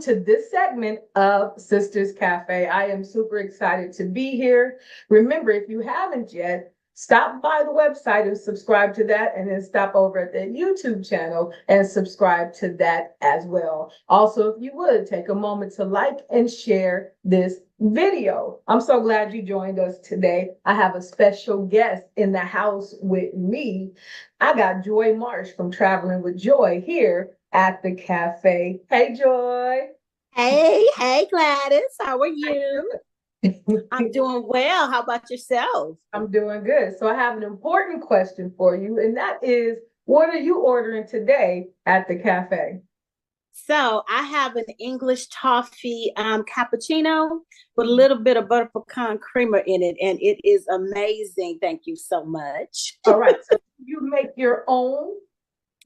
to this segment of Sisters Cafe. I am super excited to be here. Remember, if you haven't yet, stop by the website and subscribe to that, and then stop over at the YouTube channel and subscribe to that as well. Also, if you would, take a moment to like and share this video. I'm so glad you joined us today. I have a special guest in the house with me. I got Joy Marsh from Traveling with Joy here at the cafe. Hey, Joy. Hey, Gladys. How are you? I'm doing well. How about yourself? I'm doing good. So I have an important question for you, and that is, what are you ordering today at the cafe? So I have an English toffee cappuccino with a little bit of butter pecan creamer in it, and it is amazing. Thank you so much. All right. So you make your own?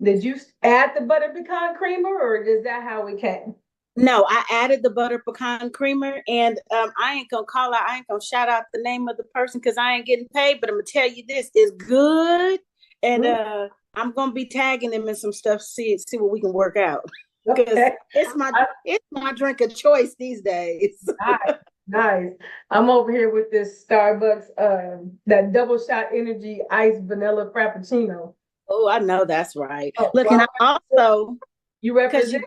Did you add the butter pecan creamer, or is that how it came? No, I added the butter pecan creamer, and I ain't gonna shout out the name of the person because I ain't getting paid, but I'm gonna tell you this is good, and I'm gonna be tagging them in some stuff, see what we can work out. Because Okay. it's my drink of choice these days. Nice. I'm over here with this Starbucks, that double shot energy iced vanilla frappuccino. Oh, I know that's right. Oh, Look, well, and I also you represent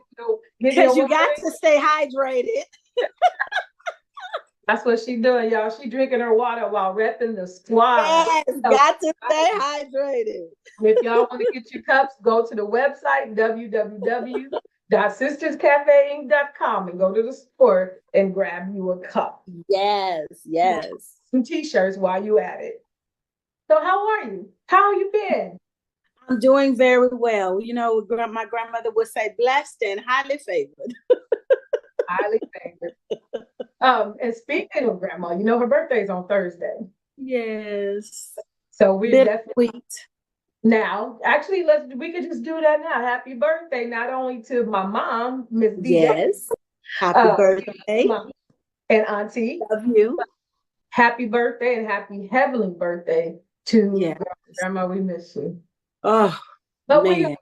because you got to stay hydrated. That's what she doing, y'all. She drinking her water while repping the squad. Yes, got to stay hydrated. If y'all want to get your cups, go to the website www.sisterscafeinc.com and go to the store and grab you a cup. Yes. Some t-shirts while you at it. So how are you? How you been? I'm doing very well. You know, my grandmother would say blessed and highly favored. Highly favored. And speaking of grandma, you know her birthday's on Thursday. Yes. So we're definitely sweet. Now, actually, we could just do that now. Happy birthday, not only to my mom, Miss DJ. Yes. Happy birthday. And Auntie. Love you. Happy birthday and happy heavenly birthday to Grandma. We miss you. Oh, but man.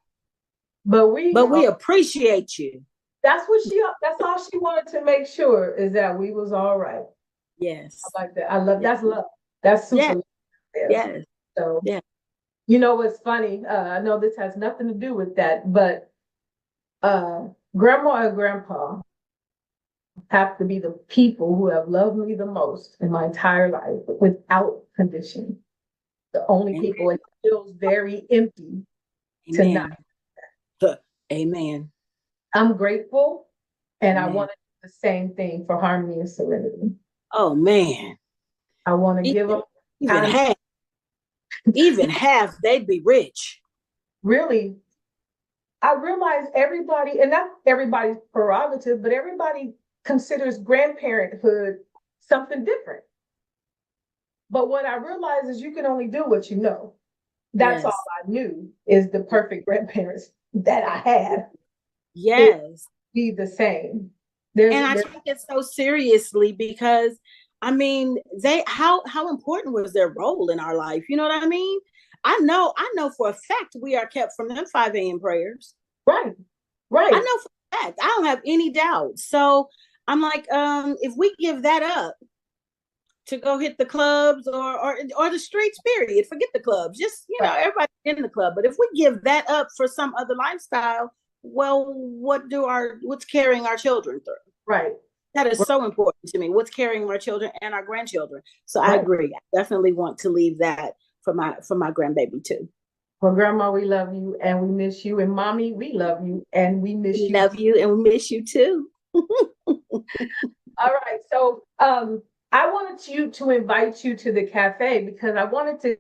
we appreciate you. That's all she wanted to make sure is that we was all right. Yes. I like that. I love that's love. That's super love. Yes. So you know what's funny? I know this has nothing to do with that, but grandma and grandpa have to be the people who have loved me the most in my entire life without condition. The only people. It feels very empty tonight. Amen. I'm grateful, and I want to do the same thing for Harmony and Serenity. Oh man, I want to give them even half. They'd be rich. Really, I realize everybody, and not everybody's prerogative, but everybody considers grandparenthood something different. But what I realize is you can only do what you know. That's all I knew is the perfect grandparents that I had. Yes. Be the same. I take it so seriously because I mean, how important was their role in our life? You know what I mean? I know for a fact we are kept from them 5 a.m. prayers. Right. I know for a fact. I don't have any doubt. So I'm like, if we give that up to go hit the clubs or the streets, period. Forget the clubs. Just, everybody in the club. But if we give that up for some other lifestyle, well, what's carrying our children through? Right. That is so important to me. What's carrying our children and our grandchildren? So I agree. I definitely want to leave that for my grandbaby too. Well, Grandma, we love you and we miss you. And Mommy, we love you and we miss you. We love you and we miss you too. All right. So I wanted to invite you to the cafe because I wanted to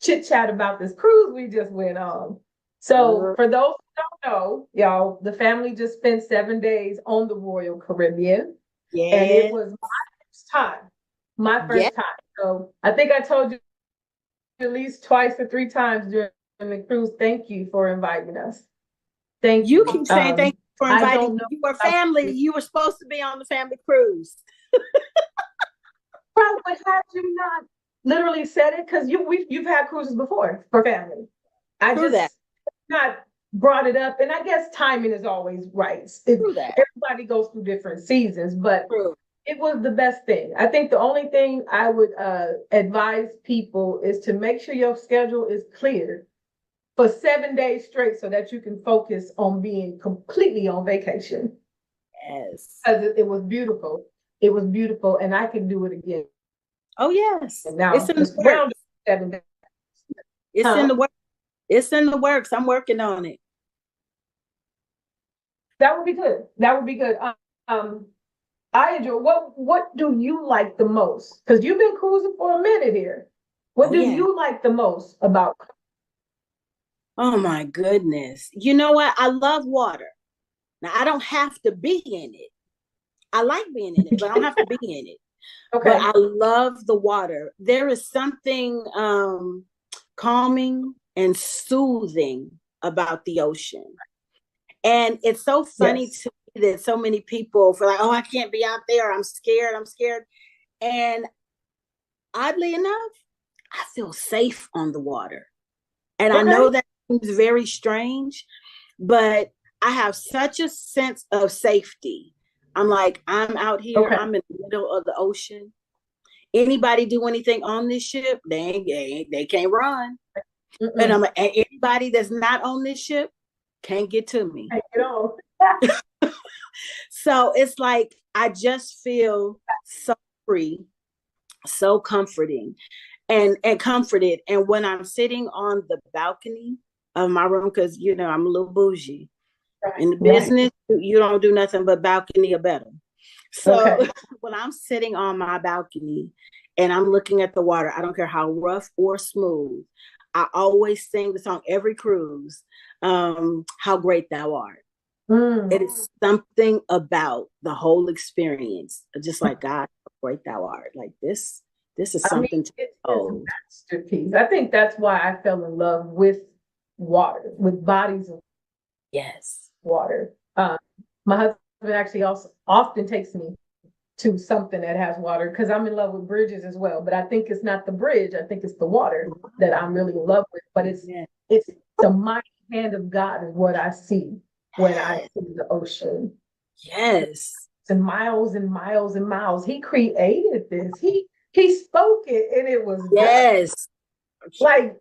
chit chat about this cruise we just went on. So for those who don't know, y'all, the family just spent 7 days on the Royal Caribbean. Yeah. And it was my first time. So I think I told you at least twice or 3 times during the cruise. Thank you for inviting us. Thank you. You keep saying thank you for inviting. You were family. You were supposed to be on the family cruise. Probably had you not literally said it because you've had cruises before for family. I just not brought it up, and I guess timing is always right. True that. Everybody goes through different seasons, but True. it was the best thing. I think the only thing I would advise people is to make sure your schedule is clear for 7 days straight so that you can focus on being completely on vacation. Yes. Because it was beautiful. It was beautiful, and I can do it again. Oh, yes. And now It's in the around works. 7 days. It's in the works. It's in the works. I'm working on it. That would be good. That would be good. I enjoy. What do you like the most? Because you've been cruising for a minute here. What do you like the most about? Oh my goodness. You know what? I love water. Now I don't have to be in it. I like being in it, but I don't have to be in it. Okay. But I love the water. There is something calming and soothing about the ocean. And it's so funny to me that so many people feel like, oh, I can't be out there. I'm scared. I'm scared. And oddly enough, I feel safe on the water. And I know that seems very strange, but I have such a sense of safety. I'm like, I'm out here. I'm in the middle of the ocean. Anybody do anything on this ship, they can't run. And I'm like, anybody that's not on this ship can't get to me. So it's like, I just feel so free, so comforting and comforted. And when I'm sitting on the balcony of my room, because, you know, I'm a little bougie. In the business, you don't do nothing but balcony or better. So when I'm sitting on my balcony and I'm looking at the water, I don't care how rough or smooth, I always sing the song every cruise, How Great Thou Art. It is something about the whole experience, just like, God, how great thou art. Like this is something it's a masterpiece. I think that's why I fell in love with water, with bodies of water. My husband actually also often takes me to something that has water because I'm in love with bridges as well. But I think it's not the bridge. I think it's the water that I'm really in love with. But it's the mighty hand of God is what I see when I see the ocean. And miles and miles and miles. He created this. He spoke it and it was done. Like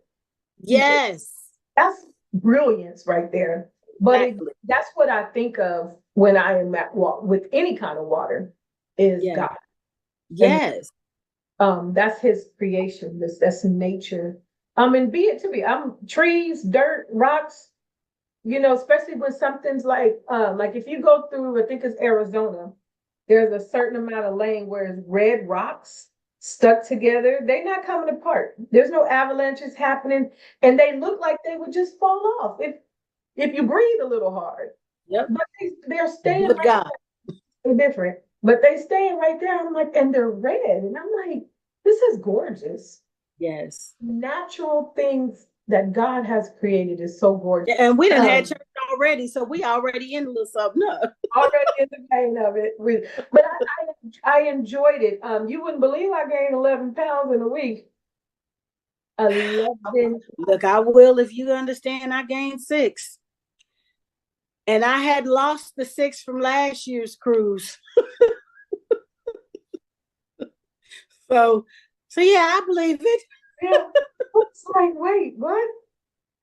that's brilliance right there. But that's what I think of when I am at with any kind of water is God. And, that's his creation. That's nature. And be it to be. Trees, dirt, rocks. You know, especially when something's like if you go through, I think it's Arizona, there's a certain amount of lane where it's red rocks stuck together. They're not coming apart. There's no avalanches happening, and they look like they would just fall off if you breathe a little hard. But they're staying right there. They're different, but they staying right there. I'm like, and they're red, and I'm like, this is gorgeous. Natural things that God has created is so gorgeous. And we done had church already, so we already in a little something up. Already in the vein of it. But I enjoyed it. You wouldn't believe I gained 11 pounds in a week. 11. Look, I will if you understand. I gained 6. And I had lost the 6 from last year's cruise. So yeah, I believe it. It's like, wait, what?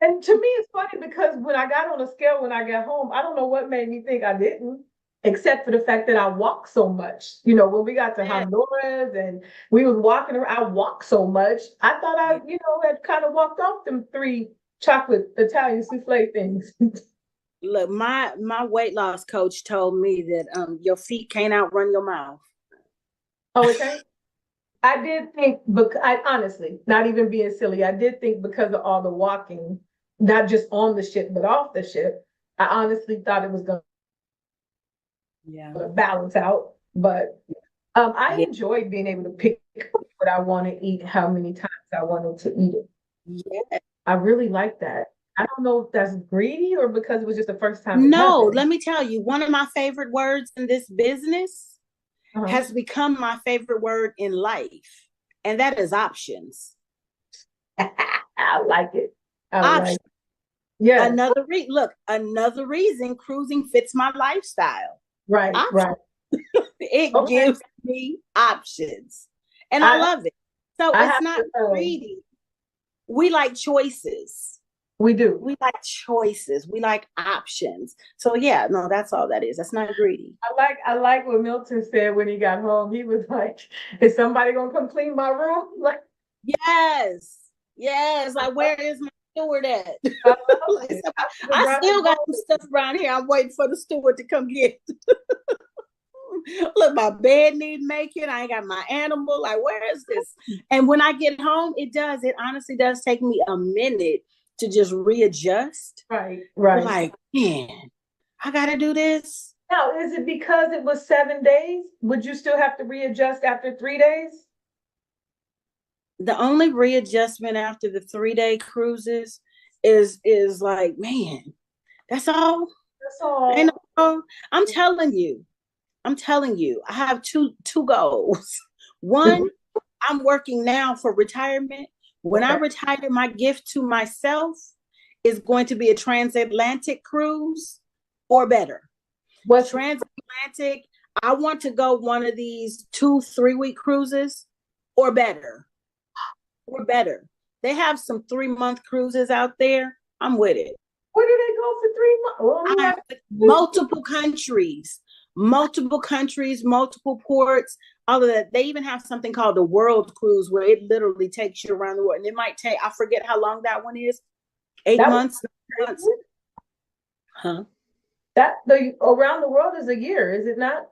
And to me, it's funny because when I got on a scale when I got home, I don't know what made me think I didn't, except for the fact that I walk so much. You know, when we got to Honduras and we was walking around, I walked so much. I thought I, had kind of walked off them 3 chocolate Italian souffle things. Look, my weight loss coach told me that your feet can't outrun your mouth. Oh, okay. I did think, I honestly, not even being silly, I did think because of all the walking, not just on the ship, but off the ship, I honestly thought it was going to balance out. But I enjoyed being able to pick what I want to eat, how many times I wanted to eat it. I really like that. I don't know if that's greedy or because it was just the first time. No, let me tell you, one of my favorite words in this business has become my favorite word in life, and that is options. I like it. Options. Yes. Another reason cruising fits my lifestyle. Right. Right. It Okay. gives me options, and I love it. So it's not greedy. We like choices. We do. We like choices. We like options. So yeah, no, that's all that is. That's not greedy. I like what Milton said when he got home. He was like, "Is somebody gonna come clean my room?" Like, yes. Like, where is my steward at? I I still got some stuff around here. I'm waiting for the steward to come get. Look, my bed needs making. I ain't got my animal. Like, where is this? And when I get home, it honestly does take me a minute to just readjust. Right. Like, man, I gotta do this. Now, is it because it was 7 days? Would you still have to readjust after 3 days? The only readjustment after the 3-day cruises is like, man, that's all. That's all. I'm telling you, I have two goals. One, I'm working now for retirement. When I retire, my gift to myself is going to be a transatlantic cruise or better. What's transatlantic? I want to go one of these 2-3 week cruises or better. They have some 3-month cruises out there. I'm with it. Where do they go for 3 months? Multiple countries, multiple ports, all of that. They even have something called the World Cruise where it literally takes you around the world. And it might take, I forget how long that one is. 8 months. Huh? That the around the world is a year, is it not?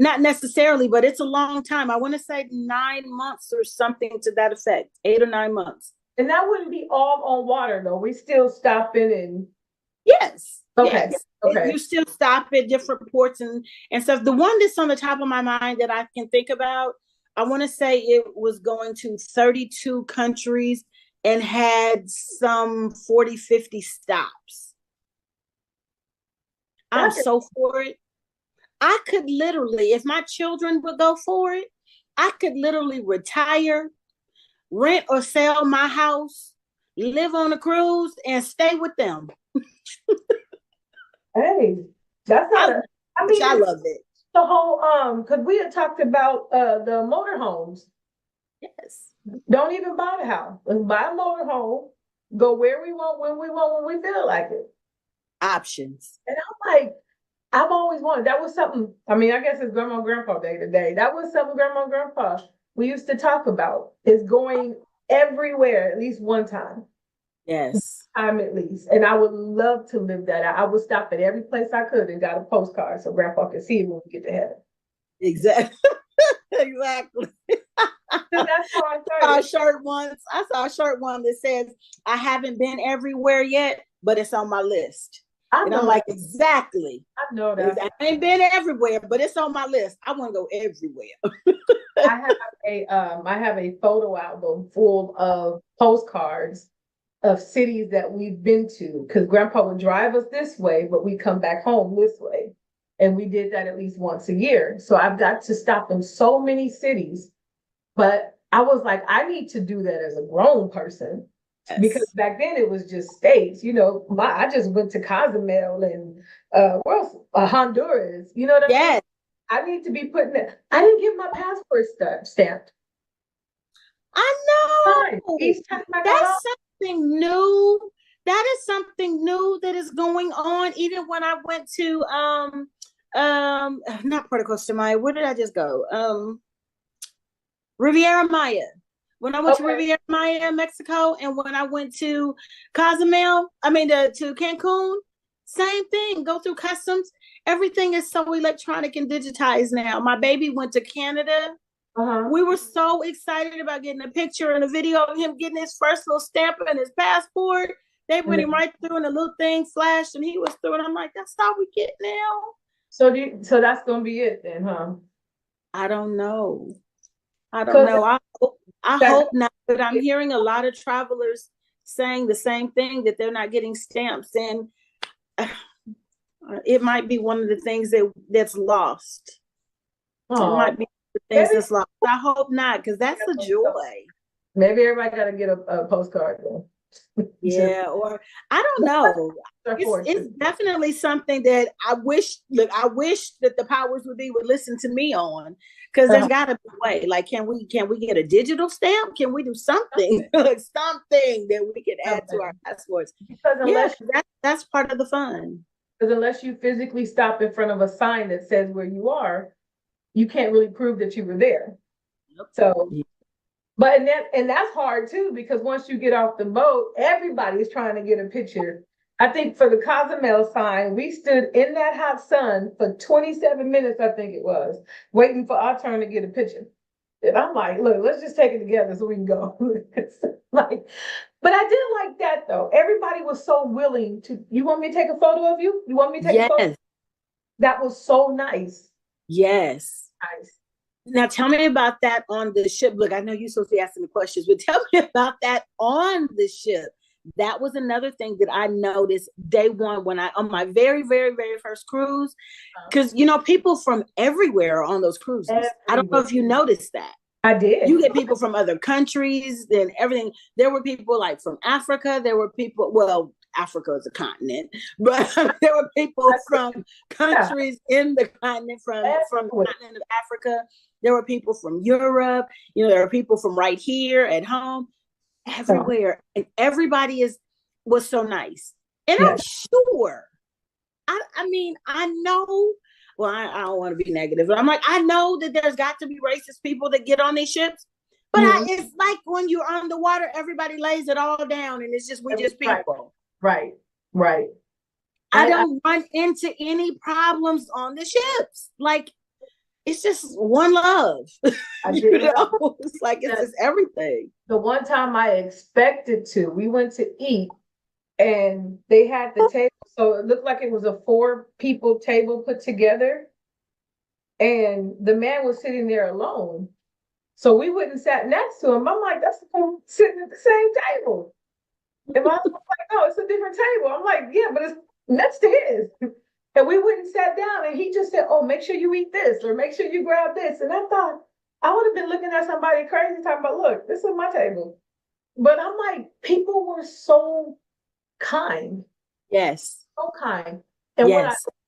Not necessarily, but it's a long time. I want to say 9 months or something to that effect. 8 or 9 months. And that wouldn't be all on water though. We still stopping and yes. Okay. Yes. Okay. You still stop at different ports and stuff. The one that's on the top of my mind that I can think about, I want to say it was going to 32 countries and had some 40, 50 stops. I'm so for it. I could literally, if my children would go for it, I could literally retire, rent or sell my house, live on a cruise, and stay with them. Hey, that's not I love it. The whole because we had talked about the motorhomes. Yes. Don't even buy the house. Let's buy a motorhome, go where we want, when we want, when we feel like it. Options. And I'm like, I've always wanted. That was something. I mean, I guess it's Grandma and Grandpa Day today. That was something Grandma and Grandpa we used to talk about. Is going everywhere at least one time. Yes. Time at least. And I would love to live that out. I would stop at every place I could and got a postcard so Grandpa could see it when we get to heaven. Exactly. Exactly. So that's how I saw a shirt once that says, I haven't been everywhere yet, but it's on my list. And I'm like, exactly. I know that. I ain't been everywhere, but it's on my list. I want to go everywhere. I have a photo album full of postcards of cities that we've been to, because Grandpa would drive us this way, but we come back home this way. And we did that at least once a year. So I've got to stop in so many cities. But I was like, I need to do that as a grown person. Yes. Because back then it was just states, you know, I just went to Cozumel and Honduras, you know what I mean? I need to be putting that. I didn't get my passport stamped. I know. That's something new. That is something new that is going on. Even when I went to not Puerto Costa Maya, where did I just go? Riviera Maya. When I went to Riviera Maya, Mexico, and when I went to Cozumel, to Cancun, same thing. Go through customs. Everything is so electronic and digitized now. My baby went to Canada. We were so excited about getting a picture and a video of him getting his first little stamp and his passport. They went him right through and a little thing flashed and he was through. And I'm like, that's all we get now. So that's going to be it then, huh? I don't know. I hope not, but I'm hearing a lot of travelers saying the same thing, that they're not getting stamps, and it might be one of the things that's lost. It might be the things that's lost. I hope not, because that's a joy. Maybe everybody got to get a postcard then. Just Yeah, or I don't know. It's definitely something that I wish. Look, I wish that the powers would be would listen to me on, because there's got to be a way. Like, can we get a digital stamp? Can we do something like something that we can add to our passports? Because Yeah, that's part of the fun. Because unless you physically stop in front of a sign that says where you are, you can't really prove that you were there. So, but and that's hard too, because once you get off the boat, everybody's trying to get a picture. I think for the Cozumel sign, we stood in that hot sun for 27 minutes, I think it was, waiting for our turn to get a picture. And I'm like, look, let's just take it together so we can go. Like, but I did like that though. Everybody was so willing to. You want me to take a photo of you? You want me to take a photo? That was so nice. Yes. Nice. Now tell me about that on the ship. Look, I know you're supposed to be asking the questions, but tell me about that on the ship. That was another thing that I noticed day one when on my very, very, very first cruise, because people from everywhere are on those cruises. Everywhere. I don't know if you noticed that. I did. You get people from other countries and everything. There were people like from Africa. There were people, well, Africa is a continent, but there were people from countries in the continent, from the continent of Africa. There were people from Europe. There are people from right here at home, everywhere. And everybody was so nice. And I'm sure, I mean, I know, well, I don't want to be negative, but I'm like, I know that there's got to be racist people that get on these ships, but it's like when you're on the water, everybody lays it all down and it's just, we just people. Right. I don't run into any problems on the ships. Like, it's just one love. It's like, it's just everything. The one time I expected to, we went to eat and they had the table. So it looked like it was a 4-people table put together. And the man was sitting there alone. So we went and sat next to him. I'm like, that's the fool sitting at the same table. And my husband was like, no, it's a different table. I'm like, yeah, but it's next to his. And we went and sat down and he just said, oh, make sure you eat this or make sure you grab this. And I thought, I would have been looking at somebody crazy talking about, look, this is my table. But I'm like, people were so kind. Yes. So kind. And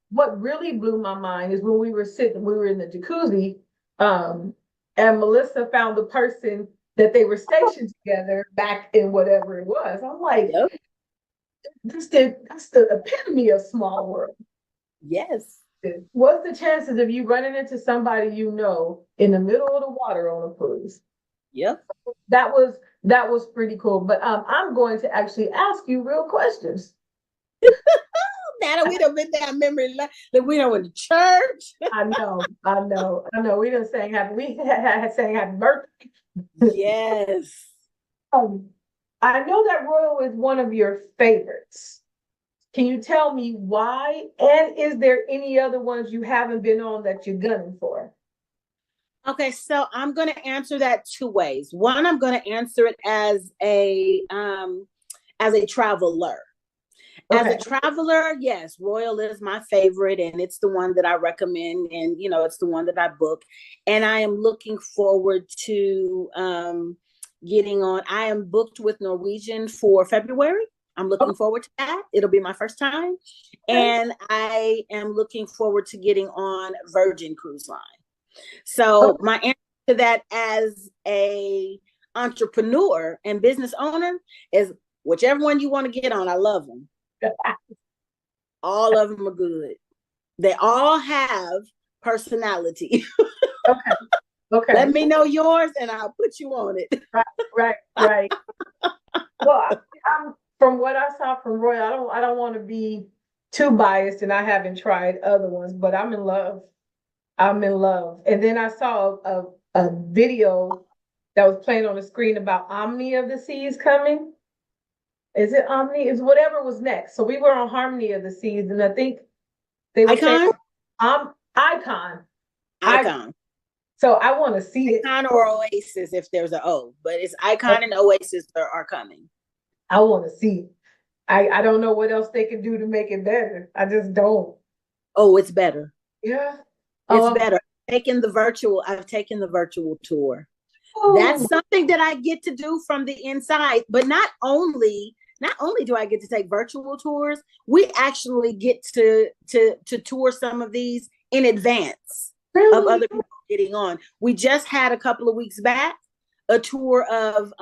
what really blew my mind is when we were in the jacuzzi, and Melissa found the person that they were stationed together back in whatever it was. I'm like, that's the epitome of small world. Yes. What's the chances of you running into somebody in the middle of the water on a cruise? Yep. That was pretty cool. But I'm going to actually ask you real questions. Now we done been down memory lane. We done went to church. I know. We done sang happy birthday. Yes. I know that Royal is one of your favorites. Can you tell me why? And is there any other ones you haven't been on that you're gunning for? Okay, so I'm going to answer that 2 ways. One, I'm going to answer it as a traveler. As a traveler, yes, Royal is my favorite, and it's the one that I recommend, and it's the one that I book. And I am looking forward to getting on. I am booked with Norwegian for February. I'm looking forward to that. It'll be my first time. And I am looking forward to getting on Virgin Cruise Line. So my answer to that as a entrepreneur and business owner is whichever one you want to get on. I love them. All of them are good. They all have personality. Okay. Let me know yours and I'll put you on it. Right. Well, from what I saw from Royal, I don't want to be too biased, and I haven't tried other ones, but I'm in love. And then I saw a video that was playing on the screen about Omni of the Seas coming. Is it Omni? Is whatever was next. So we were on Harmony of the Seas, and I think they were saying Icon. So I want to see Icon or Oasis if there's an O, but it's Icon and Oasis are coming. I want to see. I don't know what else they can do to make it better. I just don't. Oh, it's better. Yeah. It's better. I've taken the virtual tour. That's something that I get to do from the inside. But not only do I get to take virtual tours, we actually get to tour some of these in advance of other people getting on. We just had a couple of weeks back a tour of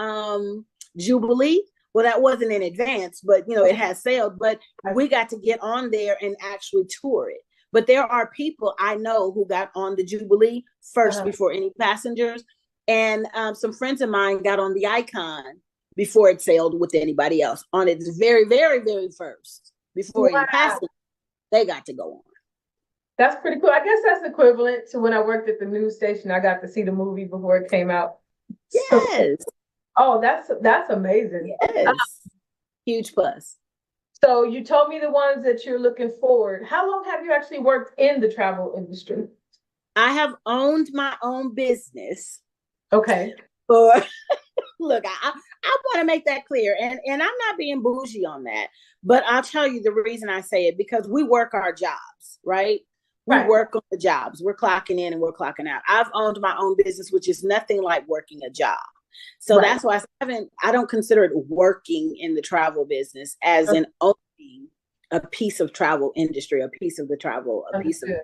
Jubilee. Well, that wasn't in advance, but it has sailed. But we got to get on there and actually tour it. But there are people I know who got on the Jubilee first before any passengers. And some friends of mine got on the Icon before it sailed with anybody else. On its very, very, very first, before any passengers, they got to go on. That's pretty cool. I guess that's equivalent to when I worked at the news station. I got to see the movie before it came out. Yes. Oh, that's amazing. Yes. Huge plus. So you told me the ones that you're looking forward. How long have you actually worked in the travel industry? I have owned my own business. Okay. For look, I want to make that clear. And I'm not being bougie on that. But I'll tell you the reason I say it, because we work our jobs, right? We work on the jobs. We're clocking in and we're clocking out. I've owned my own business, which is nothing like working a job. So that's why I don't consider it working in the travel business as in owning a piece of travel industry, a piece of the travel industry.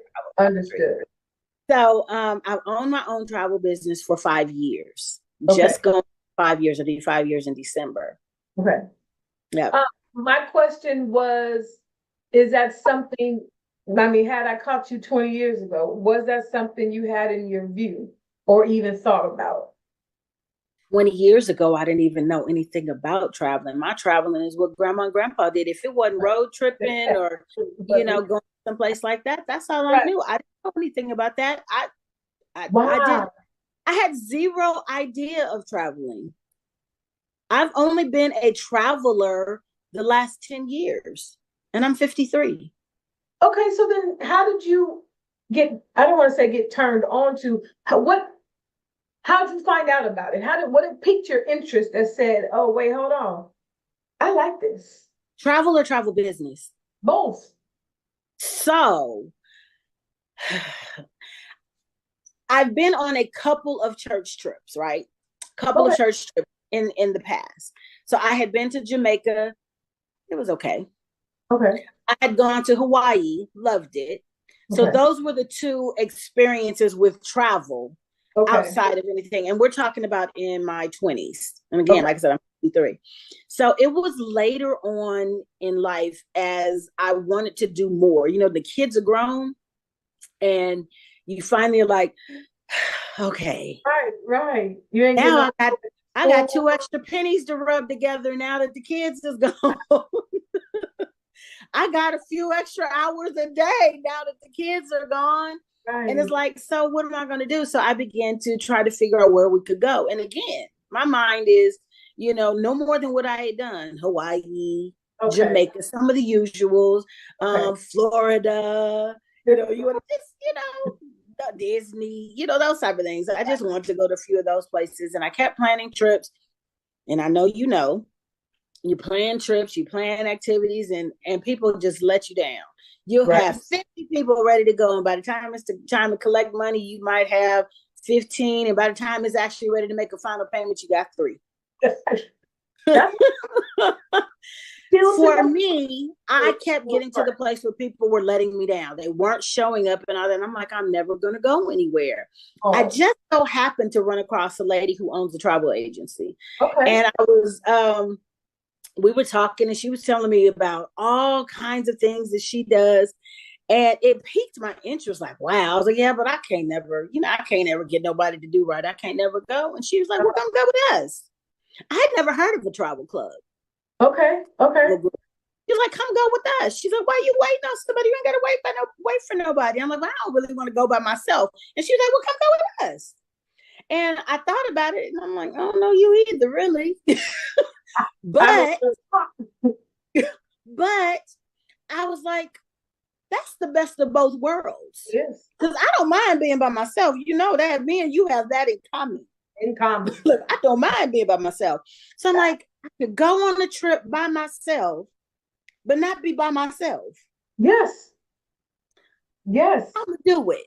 So I've owned my own travel business for 5 years. Just going 5 years. I'll do 5 years in December. Okay. Yeah. My question was, is that something, had I caught you 20 years ago, was that something you had in your view or even thought about? 20 years ago, I didn't even know anything about traveling. My traveling is what grandma and grandpa did. If it wasn't road tripping or, going someplace like that, that's all I knew. I didn't know anything about that. I had zero idea of traveling. I've only been a traveler the last 10 years and I'm 53. Okay. So then how did you I don't want to say get turned on to, how did you find out about it? What piqued your interest that said, oh, wait, hold on, I like this? Travel or travel business? Both. So I've been on a couple of church trips, right? Of church trips in the past. So I had been to Jamaica. It was okay. Okay. I had gone to Hawaii, loved it. So those were the two experiences with travel outside of anything. And we're talking about in my 20s. And again, like I said, I'm 53. So it was later on in life as I wanted to do more. The kids are grown and you finally are like, okay. Right. You ain't now I got 2 extra pennies to rub together now that the kids is gone. I got a few extra hours a day now that the kids are gone. Right. And it's like, so what am I going to do? So I began to try to figure out where we could go. And again, my mind is, no more than what I had done. Hawaii, Jamaica, some of the usuals, Florida, you want to just, Disney, those type of things. I just wanted to go to a few of those places. And I kept planning trips. And I know, you plan trips, you plan activities, and people just let you down. You'll have 50 people ready to go. And by the time it's time to collect money, you might have 15. And by the time it's actually ready to make a final payment, you got 3. For me, I kept getting to the place where people were letting me down. They weren't showing up and all that. And I'm like, I'm never going to go anywhere. I just so happened to run across a lady who owns a travel agency. And I was, we were talking and she was telling me about all kinds of things that she does. And it piqued my interest. Like, wow. I was like, yeah, but I can't never get nobody to do right. I can't never go. And she was like, well, come go with us. I had never heard of a travel club. Okay. She's like, come go with us. She's like, why are you waiting on somebody? You ain't got to wait for nobody. I'm like, well, I don't really want to go by myself. And she was like, well, come go with us. And I thought about it and I'm like, I don't know you either, really. But I was like, that's the best of both worlds. Yes. Because I don't mind being by myself. That me and you have that in common. Look, I don't mind being by myself. So I'm like, I could go on a trip by myself, but not be by myself. Yes. I'm gonna do it.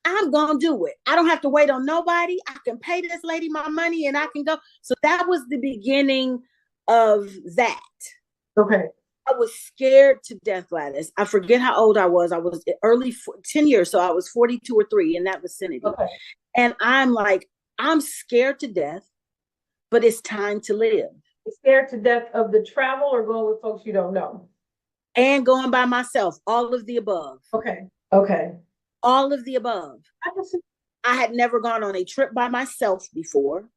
I'm gonna do it. I don't have to wait on nobody. I can pay this lady my money and I can go. So that was the beginning of that. Okay. I was scared to death, Gladys. I forget how old I was. I was early 10 years. So I was 42 or 3 in that vicinity. Okay. And I'm like, I'm scared to death, but it's time to live. You're scared to death of the travel or going with folks you don't know? And going by myself, all of the above. Okay. Okay. All of the above. I can see. I had never gone on a trip by myself before.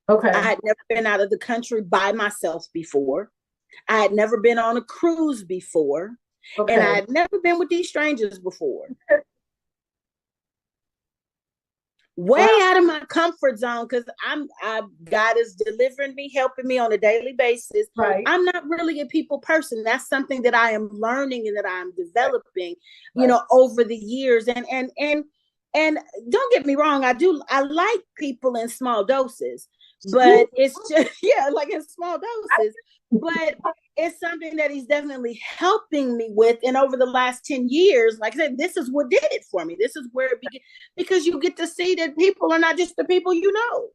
Okay. I had never been out of the country by myself before. I had never been on a cruise before. Okay. And I had never been with these strangers before. Way out of my comfort zone, because God is delivering me, helping me on a daily basis. Right. I'm not really a people person. That's something that I am learning and that I'm developing, you know, over the years. And don't get me wrong, I like people in small doses, but it's just like in small doses. But it's something that he's definitely helping me with. And over the last 10 years, like I said, this is what did it for me. This is where it began, because you get to see that people are not just the people you know.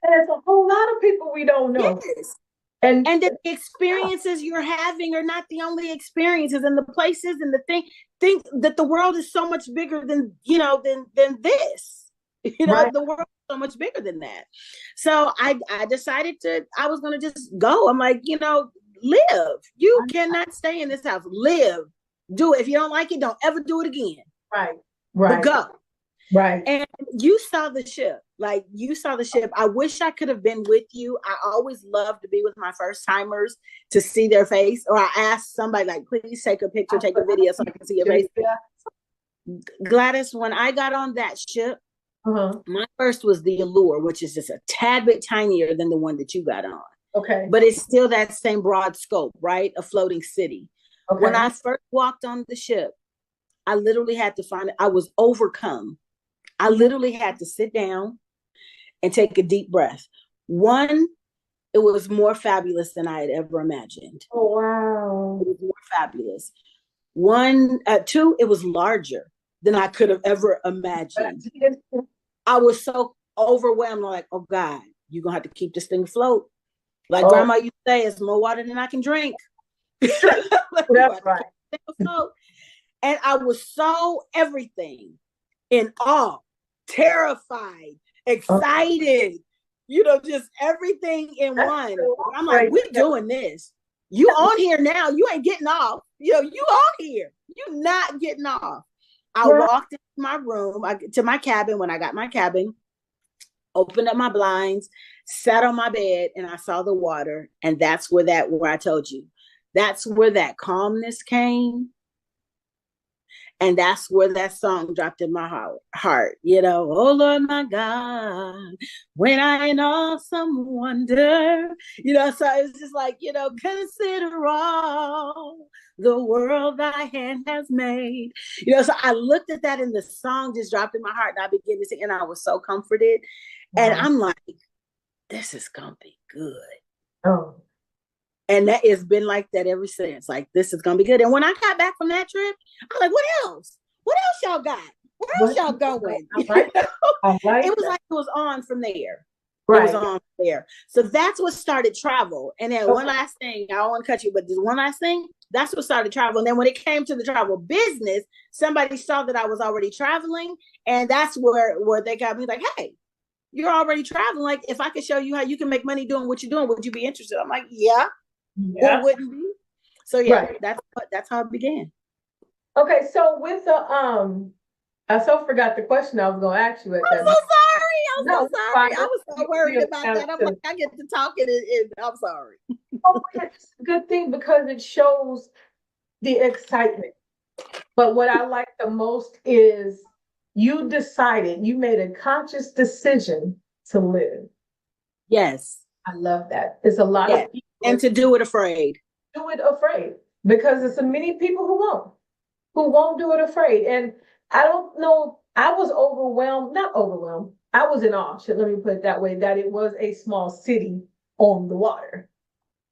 And it's a whole lot of people we don't know. Yes. And the experiences you're having are not the only experiences, and the places and the think that the world is so much bigger than, than this. Right. The world is so much bigger than that. So I decided I was going to just go. I'm like, live. You cannot stay in this house. Live. Do it. If you don't like it, don't ever do it again. Right. Right. But go. Right. And you saw the ship. Like, you saw the ship. I wish I could have been with you. I always love to be with my first timers to see their face. Or I ask somebody, like, please take a picture, take a video so I can see your face. Gladys, when I got on that ship, my first was the Allure, which is just a tad bit tinier than the one that you got on. Okay. But it's still that same broad scope, right? A floating city. Okay. When I first walked on the ship, I literally had to find it. I was overcome. I literally had to sit down and take a deep breath. One, it was more fabulous than I had ever imagined. Oh, wow. It was more fabulous. Two, it was larger than I could have ever imagined. I was so overwhelmed, like, oh God, you're going to have to keep this thing afloat. Like Grandma used to say, it's more water than I can drink. That's right. And I was so everything, in awe, terrified, excited, just everything in one. I'm like, we're doing this. You on here now. You ain't getting off. You on here. You're not getting off. I walked into my room, to my cabin. When I got my cabin, opened up my blinds, sat on my bed, and I saw the water. And that's where I told you, that's where that calmness came. And that's where that song dropped in my heart. Oh Lord, my God, when I in awesome wonder, so it's just like, consider all the world thy hand has made. So I looked at that and the song just dropped in my heart and I began to sing and I was so comforted. Wow. And I'm like, this is going to be good. Oh. And that has been like that ever since. Like, this is going to be good. And when I got back from that trip, I'm like, what else? What else y'all got? Where else y'all going? I like that. It was like it was on from there. Right. It was on from there. So that's what started travel. And then one last thing, I don't want to cut you, but just one last thing, that's what started travel. And then when it came to the travel business, somebody saw that I was already traveling. And that's where they got me like, hey, you're already traveling. Like, if I could show you how you can make money doing what you're doing, would you be interested? I'm like, yeah. Or wouldn't be. So yeah, that's how it began. Okay, so with the I so forgot the question I was gonna ask you at that. I'm so sorry. I was so worried about that. I'm like, I get to talking and I'm sorry. It's a good thing because it shows the excitement. But what I like the most is you made a conscious decision to live. Yes. I love that. There's a lot of people. And to do it afraid. Do it afraid. Because there's so many people who won't do it afraid. And I don't know, I was not overwhelmed. I was in awe, let me put it that way, that it was a small city on the water.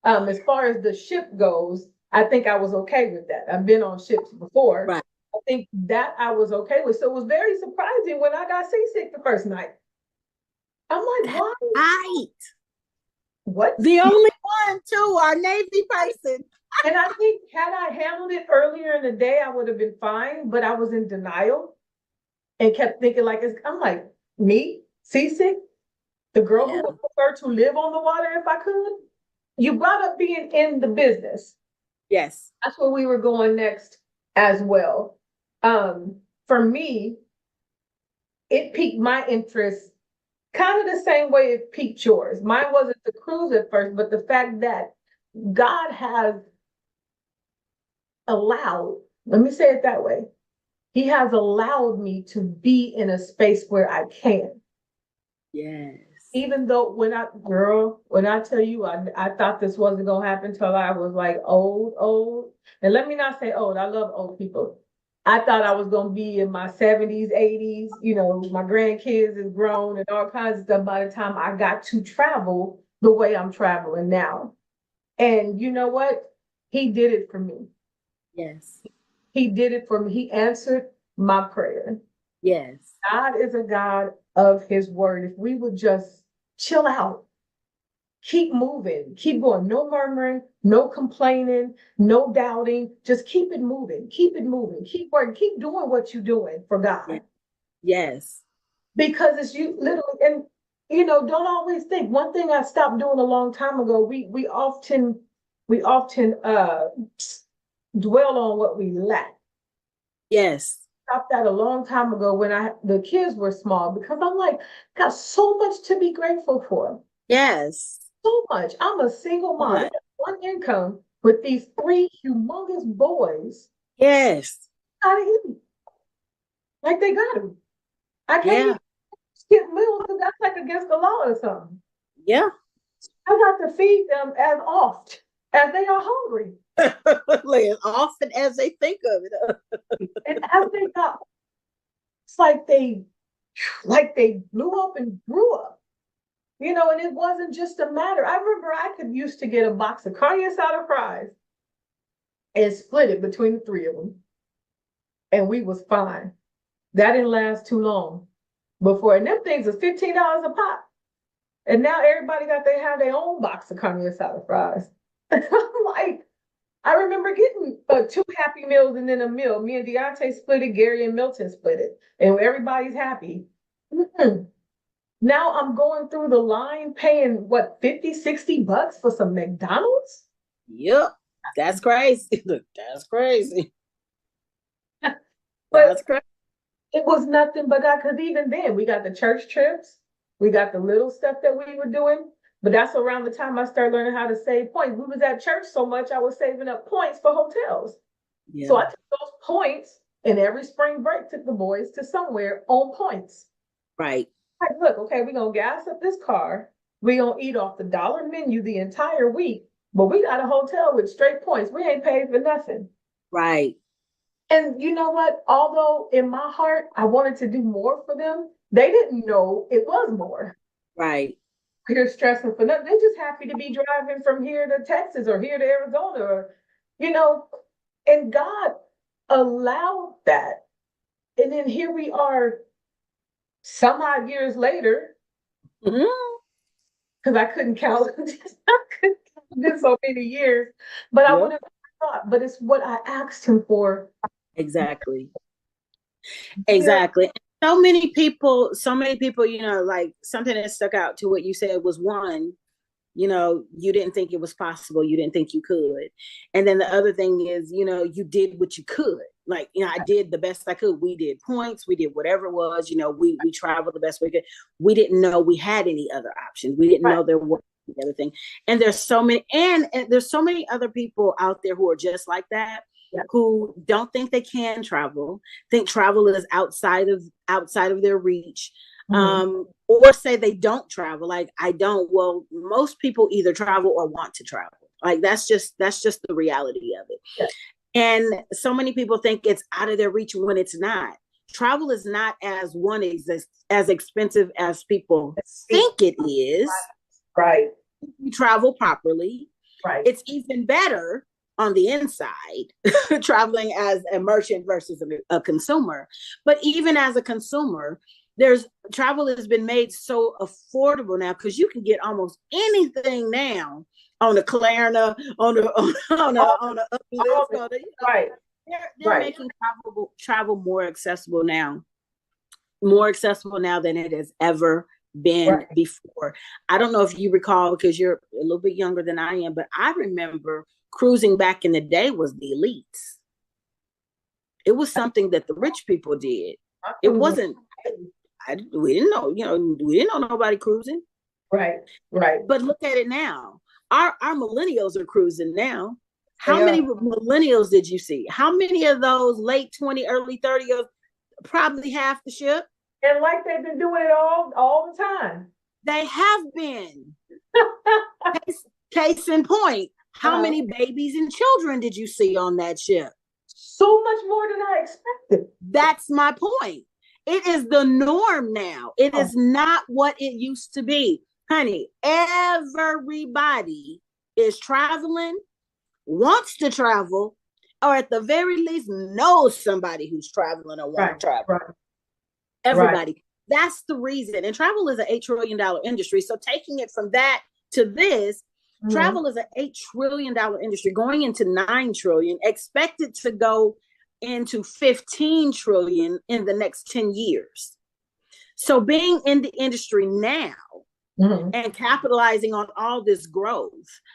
As far as the ship goes, I think I was okay with that. I've been on ships before. Right. I think that I was okay with. So it was very surprising when I got seasick the first night. I'm like, why? Right. What? The only one, too, our Navy person. And I think had I handled it earlier in the day, I would have been fine, but I was in denial and kept thinking like, I'm like, me, seasick, the girl who would prefer to live on the water if I could. You brought up being in the business. Yes. That's where we were going next as well. For me, it piqued my interest kind of the same way it piqued yours. Mine wasn't the cruise at first, but the fact that God has allowed, let me say it that way, He has allowed me to be in a space where I can. Yes. Even though when I tell you, I thought this wasn't going to happen till I was like old. And let me not say old, I love old people. I thought I was going to be in my 70s, 80s, my grandkids is grown and all kinds of stuff by the time I got to travel the way I'm traveling now. And you know what? He did it for me. Yes. He did it for me. He answered my prayer. Yes. God is a God of his word. If we would just chill out, keep moving, keep going, no murmuring, no complaining, no doubting, just keep it moving, keep working, keep doing what you're doing for God. Yes. Because it's you literally, and don't always think. One thing I stopped doing a long time ago, we often dwell on what we lack. Yes. Stopped that a long time ago when the kids were small, because I'm like, got so much to be grateful for. Yes. So much. I'm a single mom. I have one income with these 3 humongous boys. Yes. Gotta eat. Like they gotta. I can't even skip meals because that's like against the law or something. Yeah. I got to feed them as oft as they are hungry. Like as often as they think of it. And as they got, it's like they blew up and grew up. And it wasn't just a matter. I remember I used to get a box of carne asada fries and split it between the 3 of them. And we was fine. That didn't last too long before. And them things was $15 a pop. And now everybody have their own box of carne asada fries. I'm like, I remember getting 2 Happy Meals and then a meal. Me and Deontay split it, Gary and Milton split it. And everybody's happy. Mm-hmm. Now I'm going through the line paying what, $50-$60 for some McDonald's? Yep. That's crazy. That's crazy. But that's crazy. It was nothing but God, because even then we got the church trips, we got the little stuff that we were doing. But that's around the time I started learning how to save points. We was at church so much, I was saving up points for hotels. Yeah. So I took those points and every spring break took the boys to somewhere on points. Right. Like, look, okay, we're going to gas up this car. We're going to eat off the dollar menu the entire week, but we got a hotel with straight points. We ain't paid for nothing. Right. And you know what? Although in my heart, I wanted to do more for them, they didn't know it was more. Right. You're stressing for nothing. They're just happy to be driving from here to Texas or here to Arizona or, and God allowed that. And then here we are some odd years later, because I couldn't count. It's been so many years, but I would have thought, but it's what I asked him for. Exactly. Exactly. So many people, like something that stuck out to what you said was one, you didn't think it was possible. You didn't think you could. And then the other thing is, you did what you could. Like, I did the best I could. We did points. We did whatever it was. We traveled the best we could. We didn't know we had any other options. We didn't know there was the other thing. And there's so many, and there's so many other people out there who are just like that. Yeah. Who don't think they can travel, think travel is outside of their reach, or say they don't travel. Like, I don't. Well, most people either travel or want to travel. Like, that's just the reality of it. Yeah. And so many people think it's out of their reach when it's not. Travel is not as expensive as people think it is. Right. You travel properly. Right. It's even better on the inside, traveling as a merchant versus a consumer. But even as a consumer, travel has been made so affordable now because you can get almost anything now on a Klarna, on a Uplift, right. They're making travel more accessible now than it has ever been before. I don't know if you recall, because you're a little bit younger than I am, but I remember cruising back in the day was the elites. It was something that the rich people did. It wasn't. We didn't know. We didn't know nobody cruising. Right. But look at it now. Our millennials are cruising now. How many millennials did you see? How many of those late 20, early 30s? Probably half the ship. And like they've been doing it all the time. They have been. Case in point, how many babies and children did you see on that ship? So much more than I expected. That's my point. It is the norm now. It is not what it used to be. Honey, everybody is traveling, wants to travel, or at the very least knows somebody who's traveling or wants to travel. Right. Everybody. Right. That's the reason. And travel is an $8 trillion industry. So taking it from that to this, travel is an $8 trillion industry going into $9 trillion, expected to go into $15 trillion in the next 10 years. So being in the industry now and capitalizing on all this growth,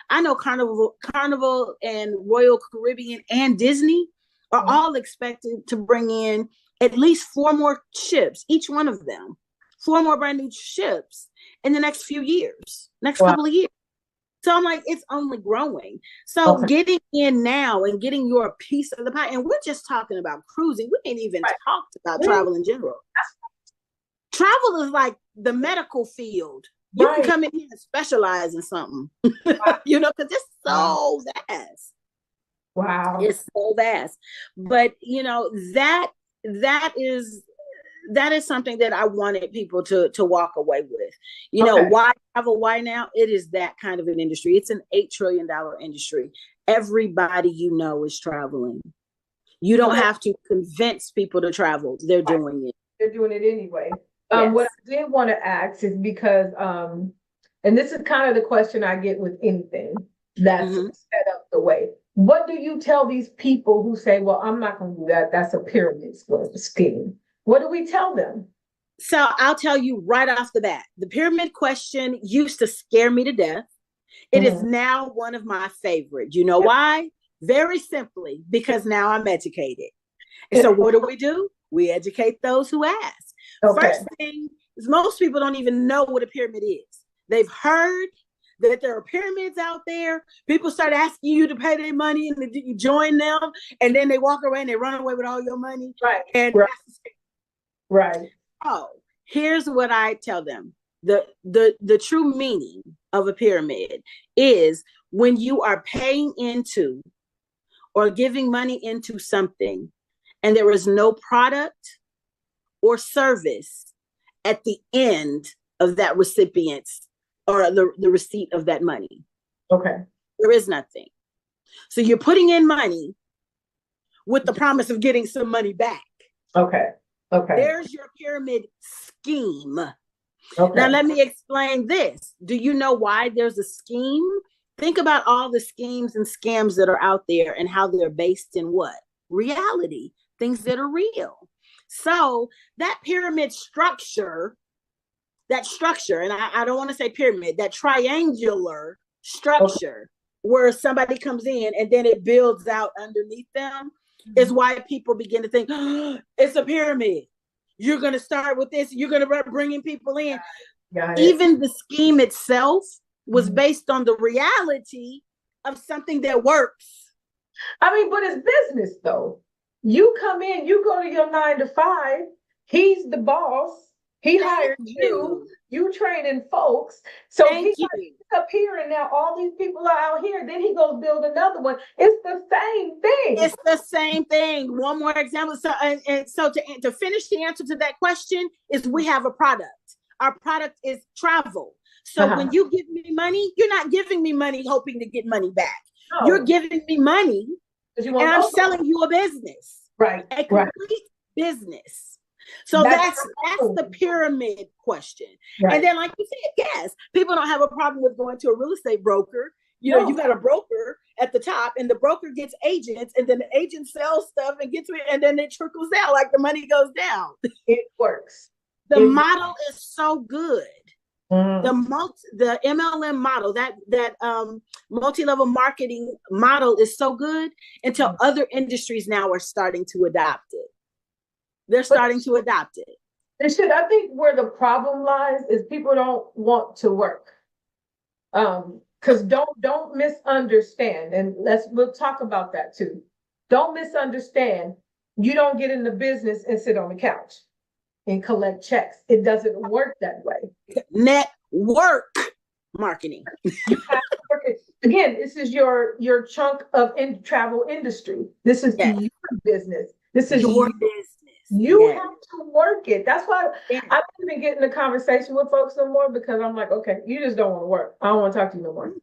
I know Carnival and Royal Caribbean and Disney are all expected to bring in at least 4 more ships, each one of them, 4 more brand new ships in the next few years, couple of years. So I'm like, it's only growing. So getting in now and getting your piece of the pie, and we're just talking about cruising. We ain't even talked about travel in general. Travel is like the medical field. You can come in here and specialize in something, because it's so vast. Wow. It's so vast. But, that is something that I wanted people to walk away with. Why travel? Why now? It is that kind of an industry. It's an $8 trillion industry. Everybody is traveling. You don't have to convince people to travel. They're doing it. They're doing it anyway. What I did want to ask is because, and this is kind of the question I get with anything that's set up the way. What do you tell these people who say, well, I'm not going to do that. That's a pyramid scheme. What do we tell them? So I'll tell you right off the bat, the pyramid question used to scare me to death. It is now one of my favorites. You know why? Very simply, because now I'm educated. And so what do? We educate those who ask. First thing is most people don't even know what a pyramid is. They've heard that there are pyramids out there. People start asking you to pay their money and you join them, and then they walk away and they run away with all your money. Right. Oh, here's what I tell them. The true meaning of a pyramid is when you are paying into or giving money into something and there is no product or service at the end of that recipient's or the receipt of that money. There is nothing. So you're putting in money with the promise of getting some money back. There's your pyramid scheme. Now let me explain this. Do you know why there's a scheme? Think about all the schemes and scams that are out there and how they're based in what? Reality, things that are real. So that pyramid structure, and I don't want to say pyramid, that triangular structure where somebody comes in and then it builds out underneath them is why people begin to think, it's a pyramid. You're going to start with this. You're going to bring in people in. Even the scheme itself was based on the reality of something that works. I mean, but it's business though. You come in, you go to your 9 to 5. He's the boss. He hired you. You training folks. So he's up here, and now all these people are out here. Then he goes build another one. It's the same thing. It's the same thing. One more example. So, so to finish the answer to that question is we have a product. Our product is travel. So when you give me money, you're not giving me money hoping to get money back. You're No, giving me money 'cause you and want I'm to selling you a business, right, a right. complete business. So That's that's the pyramid question. And right. then, like you said, yes, people don't have a problem with going to a real estate broker. You know, you No, got a broker at the top, and the broker gets agents, and then the agent sells stuff and gets it, and then it trickles down, like the money goes down. it works. The It, model is so good. mm, The MLM model, that multi-level marketing model is so good until other industries now are starting to adopt it. They're but starting to adopt it. it should, I think where the problem lies is people don't want to work. Because don't misunderstand, and we'll talk about that too. Don't misunderstand. You don't get in the business and sit on the couch and collect checks. It doesn't work that way. Network marketing. You have to work it. Again, this is your chunk of travel industry. This is Yes. your business. This is Your business. you Yes. have to work it. That's why Yes. I don't even get in a conversation with folks no more, because I'm like, okay, you just don't want to work. I don't want to talk to you no more.